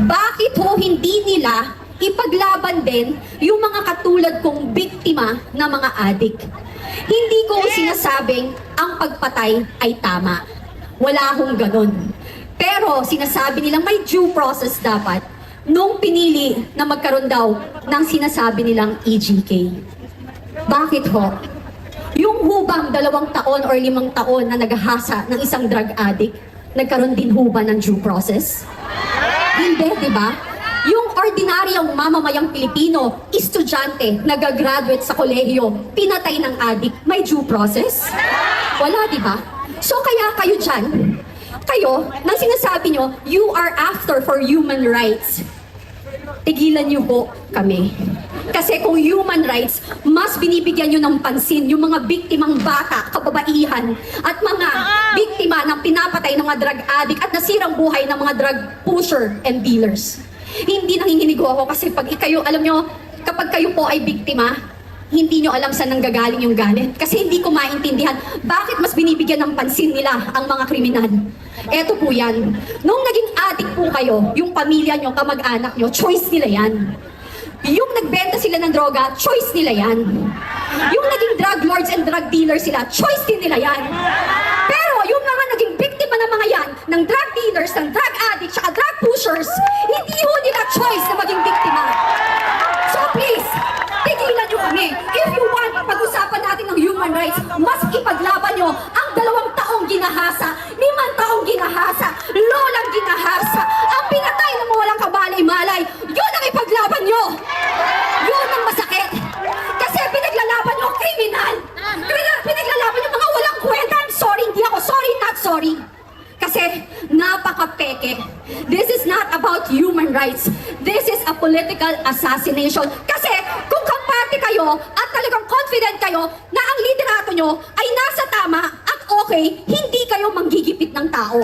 Bakit ho hindi nila ipaglaban din yung mga katulad kong biktima na mga adik? Hindi ko sinasabing ang pagpatay ay tama. Wala akong ganun. Pero sinasabi nilang may due process dapat nung pinili na magkaroon daw ng sinasabi nilang EJK. Bakit ho? Yung hubang 2 taon or 5 taon na naghahasa ng isang drug addict, nagkaroon din huba ng due process? Hindi, di ba? Yung ordinaryong mamamayang Pilipino, estudyante, nagagraduate sa kolehiyo, pinatay ng adik, may due process? Wala, di ba? So kaya kayo dyan, kayo, nang sinasabi nyo, you are after for human rights, tigilan nyo po kami. Kasi kung human rights, mas binibigyan nyo ng pansin yung mga biktimang bata, kababaihan, at mga biktima ng pinapatay ng mga drug addict at nasirang buhay ng mga drug pusher and dealers. Hindi nanginginig ako kasi pag kayo, alam nyo, kapag kayo po ay biktima, hindi nyo alam saan nanggagaling yung galit. Kasi hindi ko maintindihan bakit mas binibigyan ng pansin nila ang mga kriminal. Eto po yan. Nung naging addict po kayo, yung pamilya nyo, kamag-anak nyo, choice nila yan. Yung nagbenta sila ng droga, choice nila yan. Yung naging drug lords and drug dealers sila, choice din nila yan. Pero yung mga naging biktima ng mga yan, ng drug dealers, ng drug addicts, saka drug pushers, hindi ho nila choice na maging biktima. So please, tigilan nyo kami. If you want, pag-usapan natin ng human rights, mas ipaglaban nyo ang 2 taong ginahasa, 5 taong ginahasa, lolang ginahasa, ang pinatay na walang kamalay-malay, yun ang ipaglaban nyo. Yun ang masakit. Kasi pinaglalaban nyo ang kriminal. Pinaglalaban nyo mga walang kwenta. I'm sorry, hindi ako sorry, not sorry. Kasi napaka-peke. This is not about human rights. This is a political assassination. Kasi kung kampante kayo at talagang confident kayo na ang liderato nyo ay nasa tama at okay, hindi kayo manggigipit ng tao.